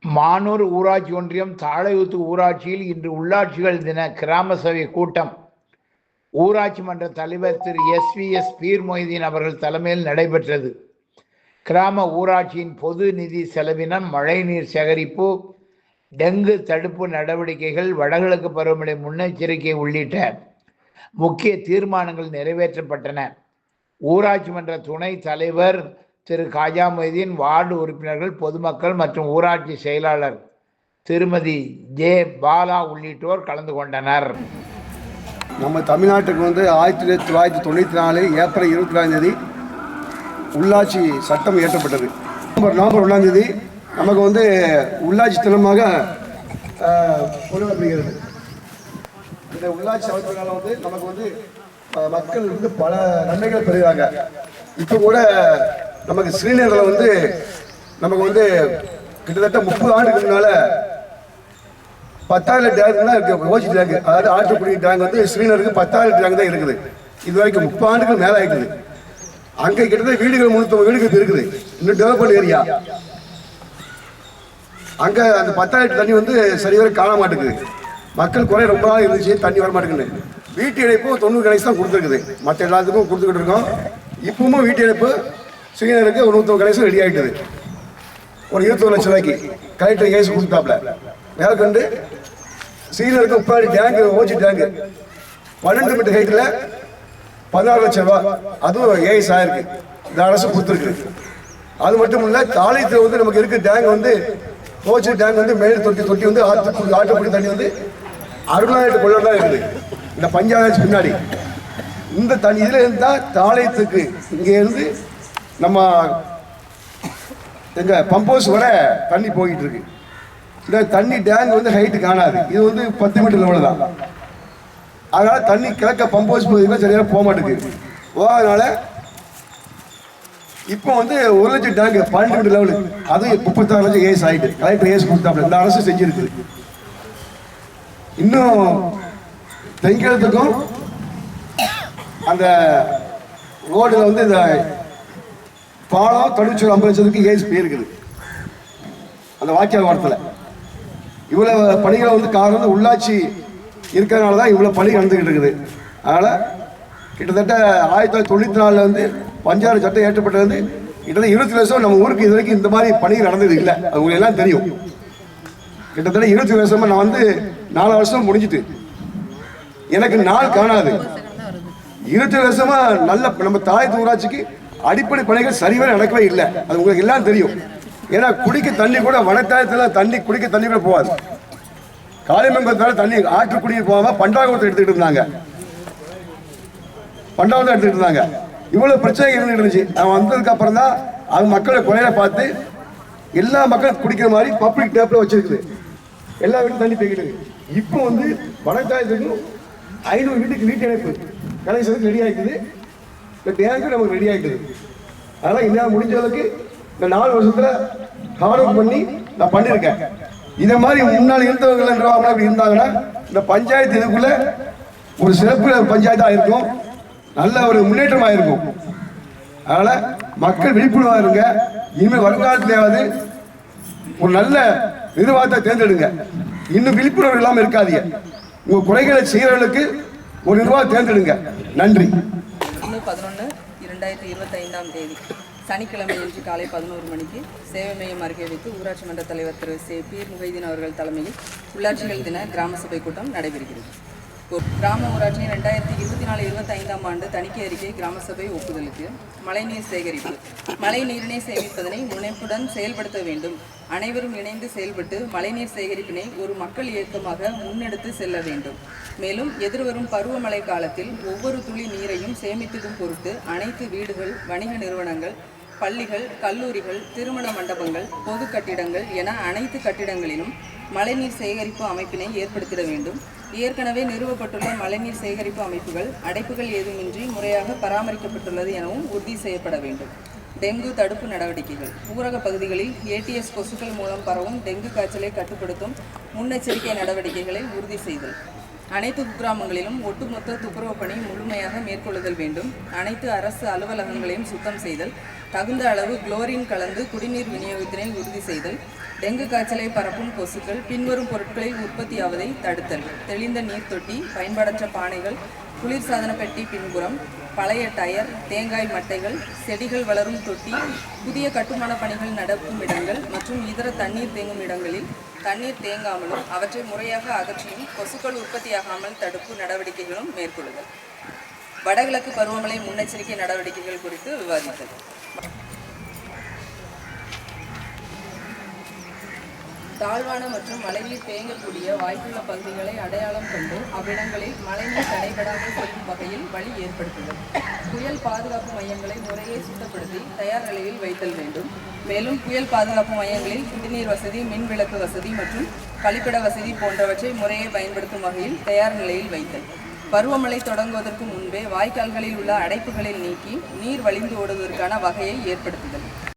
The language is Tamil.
மானூர் ஊராட்சி ஒன்றியம் தாழையூத்து ஊராட்சியில் இன்று உள்ளாட்சிகள் தின கிராம சபை கூட்டம் ஊராட்சி மன்ற தலைவர் திரு எஸ் பீர் மொய்தீன் அவர்கள் தலைமையில் நடைபெற்றது. கிராம ஊராட்சியின் பொது நிதி செலவினம், மழைநீர் சேகரிப்பு, டெங்கு தடுப்பு நடவடிக்கைகள், வடகிழக்கு பருவமழை முன்னெச்சரிக்கை உள்ளிட்ட முக்கிய தீர்மானங்கள் நிறைவேற்றப்பட்டன. ஊராட்சி மன்ற துணை தலைவர் திரு காஜா மொய்தீன், வார்டு உறுப்பினர்கள், பொதுமக்கள் மற்றும் ஊராட்சி செயலாளர் திருமதி ஜே பாலா உள்ளிட்டோர் கலந்து கொண்டனர். நம்ம தமிழ்நாட்டுக்கு 1994 ஏப்ரல் 22 உள்ளாட்சி சட்டம் இயற்றப்பட்டது. நவம்பர் 1 நமக்கு உள்ளாட்சி தினமாக கொண்டாடப்படுகிறது. இந்த உள்ளாட்சி அமைப்புகளால் நமக்கு மக்கள் பல நன்மைகள் பெறுகிறாங்க. இப்போ கூட நமக்கு ஸ்ரீநகரில் நமக்கு கிட்டத்தட்ட 30 ஆண்டுக்கு முன்னால் 10,000 டேங்க் தான் இருக்குது. ஓசி டேங்க், அதாவது ஆற்றுக்குடி டேங்க் ஸ்ரீநகருக்கு 10,000 டேங்க் தான் இருக்குது. இது வரைக்கும் 30 ஆண்டுகள் மேலே ஆகிடுது. அங்கே கிட்டத்தட்ட வீடுகள் 350 வீடுகள் இருக்குது. இன்னும் டெவலப்மெண்ட் ஏரியா. அங்கே அந்த 10,000 தண்ணி சரிவர காண மாட்டேங்குது. மக்கள் குறை ரொம்ப நாள் இருந்துச்சு, தண்ணி வர மாட்டேங்குது. வீட்டு இணைப்பு 90 கணேசு தான் கொடுத்துருக்குது. மற்ற எல்லாத்துக்கும் கொடுத்துக்கிட்டு இருக்கோம். இப்பவும் வீட்டு இணைப்பு ஸ்ரீநகருக்கு 190 கணேசம் ரெடி ஆகிட்டுது. ஒரு 21 லட்சம் ரூபாய்க்கு கலெக்டர் கேஸ் கொடுத்தாப்புல. மேற்கொண்டு ஸ்ரீநகருக்கு 30 டேங்கு, ஓச்சி டேங்கு 12 மீட்டர் ஹைட்டில் 16 லட்சம் ரூபா, அதுவும் ஏஎஸ் ஆயிருக்கு. இந்த அரசு கொடுத்துருக்கு. அது மட்டும் இல்லை, தாளையத்தில் நமக்கு இருக்க டேங்க் ஓச்சி டேங்க் மேல் தொட்டி ஆற்றுக்குடி தண்ணி அருணாயிரத்து கொள்ள தான் இருக்குது. இந்த பஞ்சாயத்து பின்னாடி இந்த தண்ணி இதில் இருந்தால் தாளையத்துக்கு இங்கேருந்து நம்ம எங்கள் பம்பவுஸ் வர தண்ணி போய்கிட்டு இருக்கு. இந்த தண்ணி டேங்க் ஹைட்டு காணாது. இது 10 மீட்டர் லெவலில் தான். அதனால் தண்ணி கிழக்க பம்பவுஸ் பகுதியில் சரியாக போக மாட்டேங்குது. அதனால் இப்போ 1 லட்சம் டேங்க் 12 மீட்டர் லெவலு, அது 36 லட்சம் ஏஸ் ஆகிட்டு கலெக்டர் ஏஸ் கொடுத்தாப்புல. இந்த அரசு செஞ்சுருக்குது. இன்னும் தென்கிழத்துக்கும் அந்த ரோடில் இந்த பாலம் தொழிற்சூழல் 50 லட்சத்துக்கு ஏஸ் போயிருக்குது. அந்த வாக்கிய வாரத்தில் இவ்வளோ பணிகளை காரணம் உள்ளாட்சி இருக்கிறதுனால தான் இவ்வளோ பணி நடந்துக்கிட்டு இருக்குது. அதனால் கிட்டத்தட்ட 1994 பஞ்சாயத்து சட்டம் ஏற்றப்பட்டது. கிட்டத்தட்ட 20 வருஷம் நம்ம ஊருக்கு இது வரைக்கும் இந்த மாதிரி பணிகள் நடந்தது இல்லை. அது உங்களுக்கு எல்லாம் தெரியும். கிட்டத்தட்ட 20 வருஷமா நான் 4 வருஷம் முடிஞ்சிட்டு எனக்கு நாள் காணாது. 20 வருஷமா நல்ல நம்ம தாயத்து ஊராட்சிக்கு அடிப்படை பணிகள் சரிவர நடக்கவே இல்லை. அது உங்களுக்கு எல்லாம் தெரியும். ஏன்னா குடிக்க தண்ணி கூட வனத்தாயத்தில் தண்ணி குடிக்க தண்ணி கூட போகாது. காளிமங்கலத்தால தண்ணி ஆற்றுக்குடியில் போகாம பண்டாகுளத்தை எடுத்துக்கிட்டு இருந்தாங்க. இவ்வளவு பிரச்சனை இருந்துச்சு. நான் வந்ததுக்கு அப்புறம் தான் அது மக்களை குறைய பார்த்து எல்லா மக்களும் குடிக்கிற மாதிரி பப்ளிக் டேப்ல வச்சிருக்குது. எல்லா வீட்டும் தண்ணி போய்கிட்டு இருக்கு. இப்போ வனத்தாயத்துக்கு 500 வீட்டுக்கு வீட்டு இணைப்பு கனெக்ஷனுக்கு ரெடி ஆகிக்குது. இந்த டேங்கு நமக்கு ரெடி ஆகிக்குது. அதனால் இன்னும் முடிஞ்ச அளவுக்கு இந்த 4 வருஷத்துல ஹார்ட் ஒர்க் பண்ணி நான் பண்ணியிருக்கேன். இதே மாதிரி முன்னாள் இருந்தவர்கள் அப்படி இருந்தாங்கன்னா இந்த பஞ்சாயத்து இதுக்குள்ள ஒரு சிறப்பு பஞ்சாயத்தாக இருக்கும். நல்ல ஒரு முன்னேற்றமாக இருக்கும். அதனால மக்கள் விழிப்புணர்வாக இருங்க. இனிமேல் வருங்காலத்திலேயாவது ஒரு நல்ல நிர்வாகத்தை தேர்ந்தெடுங்க. இன்னும் விழிப்புணர்வு இல்லாமல் இருக்காதீங்க. உங்க குறைகளை செய்யறவர்களுக்கு ஒரு நிர்வாகம் தேர்ந்தெடுங்க. நன்றி. 11/11/2025 சனிக்கிழமை இன்று காலை 11 மணிக்கு சேவை மையம் அருகே வைத்து ஊராட்சி மன்ற தலைவர் திரு பீர் மொய்தீன் அவர்கள் தலைமையில் உள்ளாட்சிகள் தின கிராம சபை கூட்டம் நடைபெறுகிறது. கிராம ஊராட்சியின் 2024-25 ஆண்டு தணிக்கை அறிக்கை கிராம சபை ஒப்புதலுக்கு. மழைநீர் சேகரிப்பு. மழை நீரினை சேமிப்பதனை முனைப்புடன் செயல்படுத்த வேண்டும். அனைவரும் இணைந்து செயல்பட்டு மழைநீர் சேகரிப்பினை ஒரு மக்கள் இயக்கமாக முன்னெடுத்து செல்ல வேண்டும். மேலும் எதிர்வரும் பருவமழை காலத்தில் ஒவ்வொரு துளி நீரையும் சேமித்திடும் பொருட்டு அனைத்து வீடுகள், வணிக நிறுவனங்கள், பள்ளிகள், கல்லூரிகள், திருமண மண்டபங்கள், பொது கட்டிடங்கள் என அனைத்து கட்டிடங்களிலும் மழைநீர் சேகரிப்பு அமைப்பினை ஏற்படுத்திட வேண்டும். ஏற்கனவே நிறுவப்பட்டுள்ள மழைநீர் சேகரிப்பு அமைப்புகள் அடைப்புகள் ஏதுமின்றி முறையாக பராமரிக்கப்பட்டுள்ளது எனவும் உறுதி செய்யப்பட வேண்டும். டெங்கு தடுப்பு நடவடிக்கைகள். ஊரக பகுதிகளில் ஏடிஎஸ் கொசுக்கள் மூலம் பரவும் டெங்கு காய்ச்சலை கட்டுப்படுத்தும் முன்னெச்சரிக்கை நடவடிக்கைகளை உறுதி செய்தல். அனைத்து குக்கிராமங்களிலும் ஒட்டுமொத்த துப்புரவு பணி முழுமையாக மேற்கொள்ளுதல் வேண்டும். அனைத்து அரசு அலுவலகங்களையும் சுத்தம் செய்தல். தகுந்த அளவு குளோரின் கலந்து குடிநீர் விநியோகத்தினை உறுதி செய்தல். டெங்கு காய்ச்சலை பரப்பும் கொசுக்கள் பின்வரும் பொருட்களில் உற்பத்தியாவதை தடுத்தல். தெளிந்த நீர் தொட்டி, பயன்பாடற்ற பானைகள், குளிர்சாதன பெட்டி பின்புறம், பழைய டயர், தேங்காய் மட்டைகள், செடிகள் வளரும் தொட்டி, புதிய கட்டுமான பணிகள் நடக்கும் இடங்கள் மற்றும் இதர தண்ணீர் தேங்கும் இடங்களில் தண்ணீர் தேங்காமலும் அவற்றை முறையாக அகற்றியும் கொசுக்கள் உற்பத்தியாகாமல் தடுப்பு நடவடிக்கைகளும் மேற்கொள்ளுதல். வடகிழக்கு பருவமழை முன்னெச்சரிக்கை நடவடிக்கைகள் குறித்து விவாதித்தல். தாழ்வான மற்றும் மழைநீர் தேங்கக்கூடிய வாய்ப்புள்ள பகுதிகளை அடையாளம் கண்டு அவ்விடங்களில் மழைநீர் தடைபடாமல் செல்லும் வகையில் வழி ஏற்படுத்துதல். புயல் பாதுகாப்பு மையங்களை முறையே சுத்தப்படுத்தி தயார் நிலையில் வைத்தல் வேண்டும். மேலும் புயல் பாதுகாப்பு மையங்களில் குடிநீர் வசதி, மின் விளக்கு வசதி மற்றும் கழிப்பிட வசதி போன்றவற்றை முறையே பயன்படுத்தும் வகையில் தயார் நிலையில் வைத்தல். பருவமழை தொடங்குவதற்கு முன்பே வாய்க்கால்களில் உள்ள அடைப்புகளை நீக்கி நீர் வழிந்து ஓடுவதற்கான வகையை ஏற்படுத்துதல்.